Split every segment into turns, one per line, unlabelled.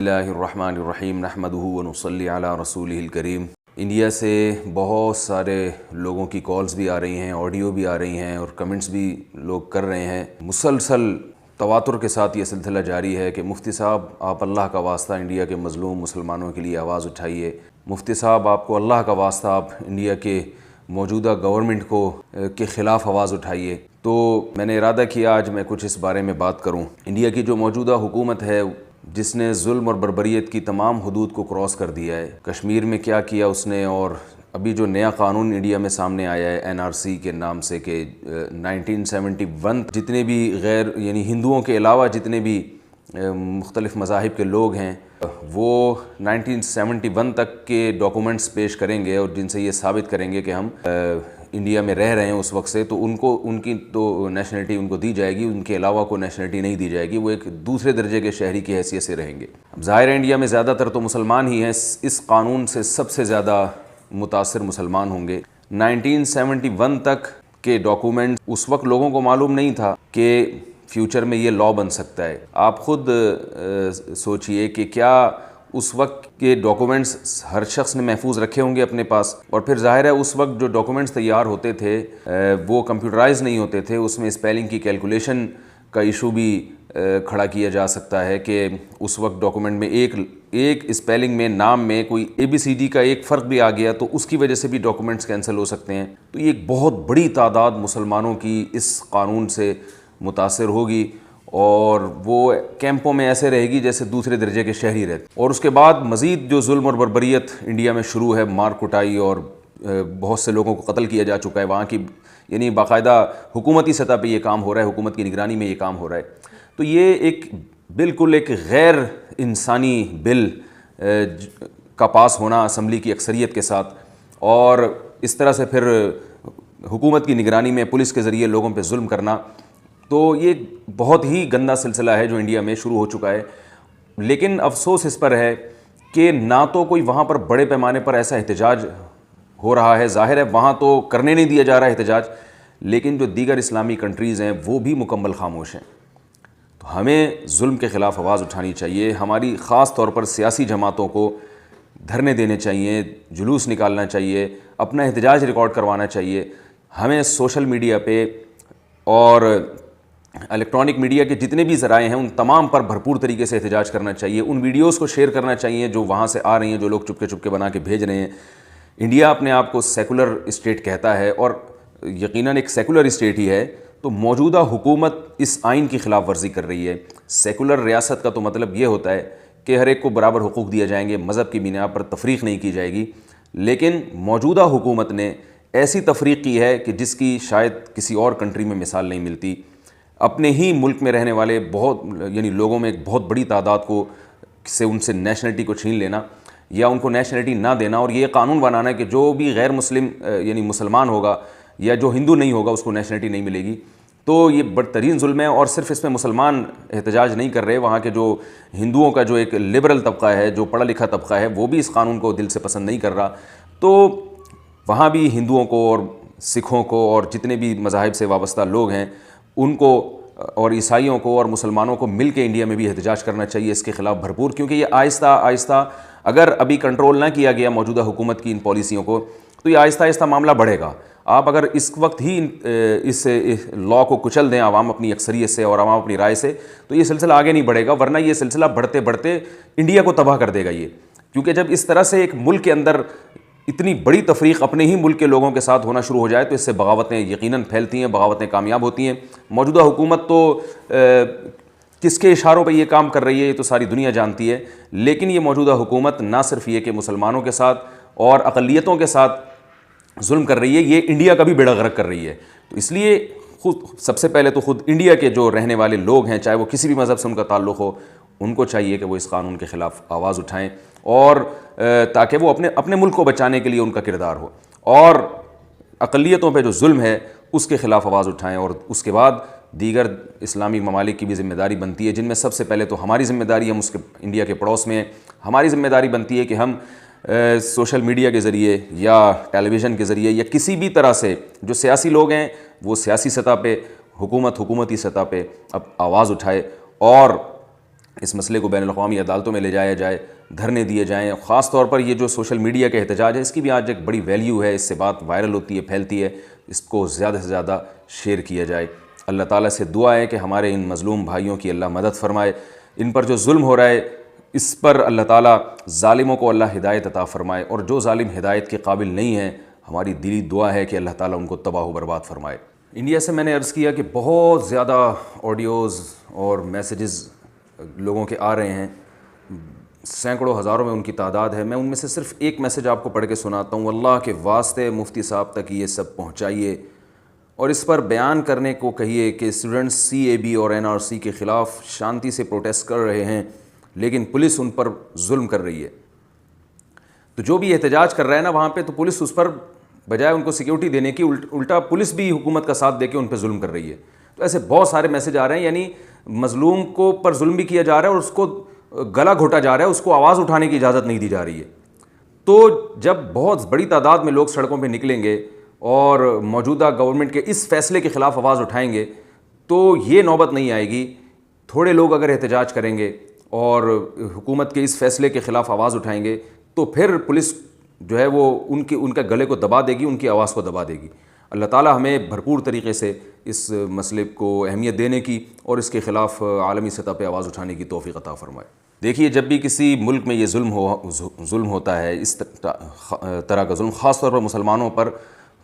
اللہ الرحمن الرحیم نحمدہ ونصلی علی رسولہ الکریم۔ انڈیا سے بہت سارے لوگوں کی کالز بھی آ رہی ہیں، آڈیو بھی آ رہی ہیں اور کمنٹس بھی لوگ کر رہے ہیں۔ مسلسل تواتر کے ساتھ یہ سلسلہ جاری ہے کہ مفتی صاحب آپ اللہ کا واسطہ انڈیا کے مظلوم مسلمانوں کے لیے آواز اٹھائیے، مفتی صاحب آپ کو اللہ کا واسطہ آپ انڈیا کے موجودہ گورنمنٹ کے خلاف آواز اٹھائیے۔ تو میں نے ارادہ کیا آج میں کچھ اس بارے میں بات کروں۔ انڈیا کی جو موجودہ حکومت ہے جس نے ظلم اور بربریت کی تمام حدود کو کراس کر دیا ہے، کشمیر میں کیا کیا اس نے، اور ابھی جو نیا قانون انڈیا میں سامنے آیا ہے NRC کے نام سے کہ 1971 جتنے بھی غیر یعنی ہندوؤں کے علاوہ جتنے بھی مختلف مذاہب کے لوگ ہیں وہ 1971 تک کے ڈاکومنٹس پیش کریں گے اور جن سے یہ ثابت کریں گے کہ ہم انڈیا میں رہ رہے ہیں اس وقت سے، تو ان کی تو نیشنلٹی ان کو دی جائے گی، ان کے علاوہ کو نیشنلٹی نہیں دی جائے گی، وہ ایک دوسرے درجے کے شہری کی حیثیت سے رہیں گے۔ اب ظاہر ہے انڈیا میں زیادہ تر تو مسلمان ہی ہیں، اس قانون سے سب سے زیادہ متاثر مسلمان ہوں گے۔ 1971 تک کے ڈاکومنٹ اس وقت لوگوں کو معلوم نہیں تھا کہ فیوچر میں یہ لا بن سکتا ہے۔ آپ خود سوچئے کہ کیا اس وقت کے ڈاکومنٹس ہر شخص نے محفوظ رکھے ہوں گے اپنے پاس، اور پھر ظاہر ہے اس وقت جو ڈاکومنٹس تیار ہوتے تھے وہ کمپیوٹرائز نہیں ہوتے تھے، اس میں اسپیلنگ کی کیلکولیشن کا ایشو بھی کھڑا کیا جا سکتا ہے کہ اس وقت ڈاکومنٹ میں ایک اسپیلنگ میں نام میں کوئی ABCD کا ایک فرق بھی آ گیا تو اس کی وجہ سے بھی ڈاکومنٹس کینسل ہو سکتے ہیں۔ تو یہ ایک بہت بڑی تعداد مسلمانوں کی اس قانون سے متاثر ہوگی اور وہ کیمپوں میں ایسے رہے گی جیسے دوسرے درجے کے شہری رہتے۔ اور اس کے بعد مزید جو ظلم اور بربریت انڈیا میں شروع ہے، مار کٹائی اور بہت سے لوگوں کو قتل کیا جا چکا ہے، وہاں کی یعنی باقاعدہ حکومتی سطح پہ یہ کام ہو رہا ہے، حکومت کی نگرانی میں یہ کام ہو رہا ہے۔ تو یہ ایک بالکل ایک غیر انسانی بل کا پاس ہونا اسمبلی کی اکثریت کے ساتھ، اور اس طرح سے پھر حکومت کی نگرانی میں پولیس کے ذریعے لوگوں پہ ظلم کرنا، تو یہ بہت ہی گندا سلسلہ ہے جو انڈیا میں شروع ہو چکا ہے۔ لیکن افسوس اس پر ہے کہ نہ تو کوئی وہاں پر بڑے پیمانے پر ایسا احتجاج ہو رہا ہے، ظاہر ہے وہاں تو کرنے نہیں دیا جا رہا احتجاج، لیکن جو دیگر اسلامی کنٹریز ہیں وہ بھی مکمل خاموش ہیں۔ تو ہمیں ظلم کے خلاف آواز اٹھانی چاہیے، ہماری خاص طور پر سیاسی جماعتوں کو دھرنے دینے چاہیے، جلوس نکالنا چاہیے، اپنا احتجاج ریکارڈ کروانا چاہیے۔ ہمیں سوشل میڈیا پہ اور الیکٹرانک میڈیا کے جتنے بھی ذرائع ہیں ان تمام پر بھرپور طریقے سے احتجاج کرنا چاہیے، ان ویڈیوز کو شیئر کرنا چاہیے جو وہاں سے آ رہی ہیں، جو لوگ چپکے چپکے بنا کے بھیج رہے ہیں۔ انڈیا اپنے آپ کو سیکولر اسٹیٹ کہتا ہے اور یقیناً ایک سیکولر اسٹیٹ ہی ہے، تو موجودہ حکومت اس آئین کی خلاف ورزی کر رہی ہے۔ سیکولر ریاست کا تو مطلب یہ ہوتا ہے کہ ہر ایک کو برابر حقوق دیے جائیں گے، مذہب کی بنا پر تفریق نہیں کی جائے گی، لیکن موجودہ حکومت نے ایسی تفریق کی ہے کہ جس کی شاید کسی اور کنٹری میں مثال نہیں ملتی۔ اپنے ہی ملک میں رہنے والے بہت یعنی لوگوں میں ایک بہت بڑی تعداد کو سے ان سے نیشنلٹی کو چھین لینا یا ان کو نیشنلٹی نہ دینا، اور یہ قانون بنانا ہے کہ جو بھی غیر مسلم یعنی مسلمان ہوگا یا جو ہندو نہیں ہوگا اس کو نیشنلٹی نہیں ملے گی۔ تو یہ بدترین ظلم ہے، اور صرف اس میں مسلمان احتجاج نہیں کر رہے، وہاں کے جو ہندوؤں کا جو ایک لبرل طبقہ ہے، جو پڑھا لکھا طبقہ ہے، وہ بھی اس قانون کو دل سے پسند نہیں کر رہا۔ تو وہاں بھی ہندوؤں کو اور سکھوں کو اور جتنے بھی مذاہب سے وابستہ لوگ ہیں ان کو اور عیسائیوں کو اور مسلمانوں کو مل کے انڈیا میں بھی احتجاج کرنا چاہیے اس کے خلاف بھرپور، کیونکہ یہ آہستہ آہستہ اگر ابھی کنٹرول نہ کیا گیا موجودہ حکومت کی ان پالیسیوں کو تو یہ آہستہ آہستہ معاملہ بڑھے گا۔ آپ اگر اس وقت ہی اس لا کو کچل دیں عوام اپنی اکثریت سے اور عوام اپنی رائے سے، تو یہ سلسلہ آگے نہیں بڑھے گا، ورنہ یہ سلسلہ بڑھتے بڑھتے انڈیا کو تباہ کر دے گا یہ، کیونکہ جب اس طرح سے ایک ملک کے اندر اتنی بڑی تفریق اپنے ہی ملک کے لوگوں کے ساتھ ہونا شروع ہو جائے تو اس سے بغاوتیں یقیناً پھیلتی ہیں، بغاوتیں کامیاب ہوتی ہیں۔ موجودہ حکومت تو کس کے اشاروں پہ یہ کام کر رہی ہے یہ تو ساری دنیا جانتی ہے، لیکن یہ موجودہ حکومت نہ صرف یہ کہ مسلمانوں کے ساتھ اور اقلیتوں کے ساتھ ظلم کر رہی ہے، یہ انڈیا کا بھی بیڑا غرق کر رہی ہے۔ تو اس لیے سب سے پہلے تو خود انڈیا کے جو رہنے والے لوگ ہیں، چاہے وہ کسی بھی مذہب سے ان کا تعلق ہو، ان کو چاہیے کہ وہ اس قانون کے خلاف آواز اٹھائیں، اور تاکہ وہ اپنے ملک کو بچانے کے لیے ان کا کردار ہو، اور اقلیتوں پہ جو ظلم ہے اس کے خلاف آواز اٹھائیں۔ اور اس کے بعد دیگر اسلامی ممالک کی بھی ذمہ داری بنتی ہے، جن میں سب سے پہلے تو ہماری ذمہ داری، ہم اس کے انڈیا کے پڑوس میں ہیں، ہماری ذمہ داری بنتی ہے کہ ہم سوشل میڈیا کے ذریعے یا ٹیلی ویژن کے ذریعے یا کسی بھی طرح سے جو سیاسی لوگ ہیں وہ سیاسی سطح پہ، حکومتی سطح پہ اب آواز اٹھائے اور اس مسئلے کو بین الاقوامی عدالتوں میں لے جایا جائے، دھرنے دیے جائیں. خاص طور پر یہ جو سوشل میڈیا کا احتجاج ہے، اس کی بھی آج ایک بڑی ویلیو ہے، اس سے بات وائرل ہوتی ہے، پھیلتی ہے. اس کو زیادہ سے زیادہ شیئر کیا جائے. اللہ تعالیٰ سے دعا ہے کہ ہمارے ان مظلوم بھائیوں کی اللہ مدد فرمائے. ان پر جو ظلم ہو رہا ہے اس پر اللہ تعالیٰ ظالموں کو اللہ ہدایت عطا فرمائے، اور جو ظالم ہدایت کے قابل نہیں ہیں ہماری دلی دعا ہے کہ اللہ تعالیٰ ان کو تباہ و برباد فرمائے. انڈیا سے میں نے عرض کیا کہ بہت زیادہ آڈیوز اور میسیجز لوگوں کے آ رہے ہیں، سینکڑوں ہزاروں میں ان کی تعداد ہے. میں ان میں سے صرف ایک میسیج آپ کو پڑھ کے سناتا ہوں. اللہ کے واسطے مفتی صاحب تک یہ سب پہنچائیے اور اس پر بیان کرنے کو کہیے کہ اسٹوڈنٹس CAB اور NRC کے خلاف شانتی سے پروٹیسٹ کر رہے ہیں لیکن پولیس ان پر ظلم کر رہی ہے. تو جو بھی احتجاج کر رہا ہے نا وہاں پہ، تو پولیس اس پر بجائے ان کو سیکیورٹی دینے کی الٹا پولیس بھی حکومت کا ساتھ دے کے ان پہ ظلم کر رہی ہے. تو ایسے بہت سارے میسیج آ رہے ہیں، یعنی مظلوم کو پر ظلم بھی کیا جا رہا ہے اور اس کو گلا گھوٹا جا رہا ہے، اس کو آواز اٹھانے کی اجازت نہیں دی جا رہی ہے. تو جب بہت بڑی تعداد میں لوگ سڑکوں پہ نکلیں گے اور موجودہ گورنمنٹ کے اس فیصلے کے خلاف آواز اٹھائیں گے تو یہ نوبت نہیں آئے گی. تھوڑے لوگ اگر احتجاج کریں گے اور حکومت کے اس فیصلے کے خلاف آواز اٹھائیں گے تو پھر پولیس جو ہے وہ ان کے گلے کو دبا دے گی، ان کی آواز کو دبا دے گی. اللہ تعالیٰ ہمیں بھرپور طریقے سے اس مسئلے کو اہمیت دینے کی اور اس کے خلاف عالمی سطح پہ آواز اٹھانے کی توفیق عطا فرمائے. دیکھیے، جب بھی کسی ملک میں یہ ظلم ہوتا ہے، اس طرح کا ظلم خاص طور پر مسلمانوں پر،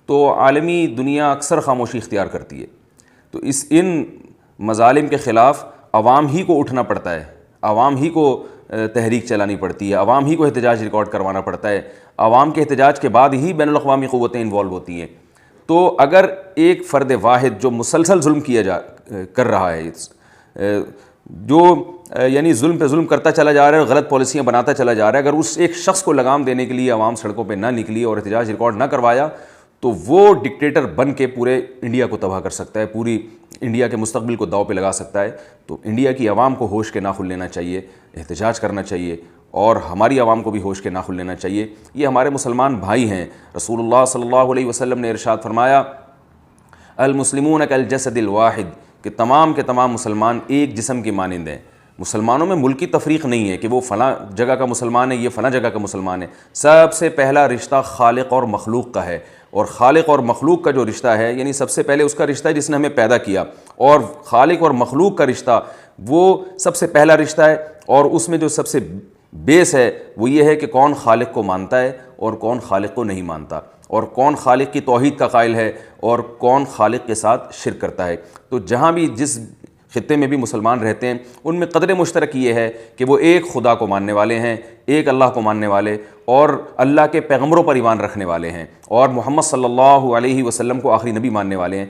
تو عالمی دنیا اکثر خاموشی اختیار کرتی ہے. تو ان مظالم کے خلاف عوام ہی کو اٹھنا پڑتا ہے، عوام ہی کو تحریک چلانی پڑتی ہے، عوام ہی کو احتجاج ریکارڈ کروانا پڑتا ہے. عوام کے احتجاج کے بعد ہی بین الاقوامی قوتیں انوالو ہوتی ہیں. تو اگر ایک فرد واحد جو مسلسل ظلم کر رہا ہے، جو یعنی ظلم پہ ظلم کرتا چلا جا رہا ہے اور غلط پالیسیاں بناتا چلا جا رہا ہے، اگر اس ایک شخص کو لگام دینے کے لیے عوام سڑکوں پہ نہ نکلی اور احتجاج ریکارڈ نہ کروایا تو وہ ڈکٹیٹر بن کے پورے انڈیا کو تباہ کر سکتا ہے، پوری انڈیا کے مستقبل کو داؤ پہ لگا سکتا ہے. تو انڈیا کی عوام کو ہوش کے ناخن لینا چاہیے، احتجاج کرنا چاہیے، اور ہماری عوام کو بھی ہوش کے ناخن لینا چاہیے. یہ ہمارے مسلمان بھائی ہیں. رسول اللہ صلی اللہ علیہ وسلم نے ارشاد فرمایا، المسلمون کالجسد الواحد، کہ تمام کے تمام مسلمان ایک جسم کی مانند ہیں. مسلمانوں میں ملکی تفریق نہیں ہے کہ وہ فلاں جگہ کا مسلمان ہے، یہ فلاں جگہ کا مسلمان ہے. سب سے پہلا رشتہ خالق اور مخلوق کا ہے، اور خالق اور مخلوق کا جو رشتہ ہے، یعنی سب سے پہلے اس کا رشتہ ہے جس نے ہمیں پیدا کیا، اور خالق اور مخلوق کا رشتہ وہ سب سے پہلا رشتہ ہے. اور اس میں جو سب سے بیس ہے وہ یہ ہے کہ کون خالق کو مانتا ہے اور کون خالق کو نہیں مانتا، اور کون خالق کی توحید کا قائل ہے اور کون خالق کے ساتھ شرک کرتا ہے. تو جہاں بھی جس خطے میں بھی مسلمان رہتے ہیں ان میں قدر مشترک یہ ہے کہ وہ ایک خدا کو ماننے والے ہیں، ایک اللہ کو ماننے والے، اور اللہ کے پیغمبروں پر ایمان رکھنے والے ہیں، اور محمد صلی اللہ علیہ وسلم کو آخری نبی ماننے والے ہیں.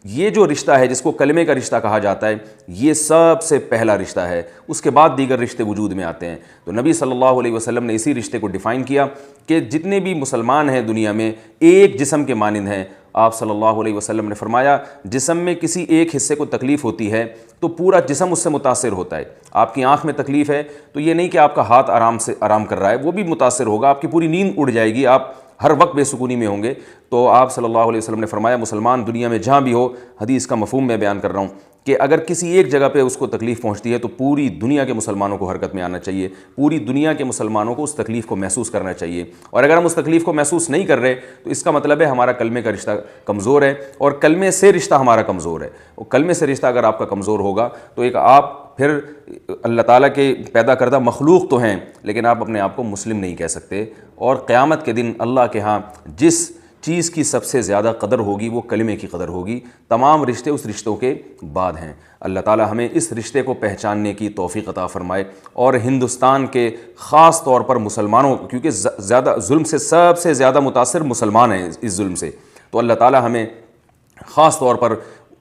یہ جو رشتہ ہے جس کو کلمے کا رشتہ کہا جاتا ہے، یہ سب سے پہلا رشتہ ہے. اس کے بعد دیگر رشتے وجود میں آتے ہیں. تو نبی صلی اللہ علیہ وسلم نے اسی رشتے کو ڈیفائن کیا کہ جتنے بھی مسلمان ہیں دنیا میں ایک جسم کے مانند ہیں. آپ صلی اللہ علیہ وسلم نے فرمایا، جسم میں کسی ایک حصے کو تکلیف ہوتی ہے تو پورا جسم اس سے متاثر ہوتا ہے. آپ کی آنکھ میں تکلیف ہے تو یہ نہیں کہ آپ کا ہاتھ آرام کر رہا ہے، وہ بھی متاثر ہوگا، آپ کی پوری نیند اڑ جائے گی، آپ ہر وقت بے سکونی میں ہوں گے. تو آپ صلی اللہ علیہ وسلم نے فرمایا، مسلمان دنیا میں جہاں بھی ہو، حدیث کا مفہوم میں بیان کر رہا ہوں، کہ اگر کسی ایک جگہ پہ اس کو تکلیف پہنچتی ہے تو پوری دنیا کے مسلمانوں کو حرکت میں آنا چاہیے، پوری دنیا کے مسلمانوں کو اس تکلیف کو محسوس کرنا چاہیے. اور اگر ہم اس تکلیف کو محسوس نہیں کر رہے تو اس کا مطلب ہے ہمارا کلمے کا رشتہ کمزور ہے، اور کلمے سے رشتہ ہمارا کمزور ہے. اور کلمے سے رشتہ اگر آپ کا کمزور ہوگا تو ایک آپ پھر اللہ تعالیٰ کے پیدا کردہ مخلوق تو ہیں لیکن آپ اپنے آپ کو مسلم نہیں کہہ سکتے. اور قیامت کے دن اللہ کے ہاں جس چیز کی سب سے زیادہ قدر ہوگی وہ کلمے کی قدر ہوگی. تمام رشتے اس رشتوں کے بعد ہیں. اللہ تعالیٰ ہمیں اس رشتے کو پہچاننے کی توفیق عطا فرمائے. اور ہندوستان کے خاص طور پر مسلمانوں، کیونکہ زیادہ ظلم سب سے زیادہ متاثر مسلمان ہیں اس ظلم سے، تو اللہ تعالیٰ ہمیں خاص طور پر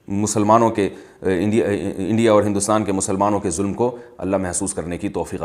مسلمانوں کے انڈیا اور ہندوستان کے مسلمانوں کے ظلم کو اللہ محسوس کرنے کی توفیق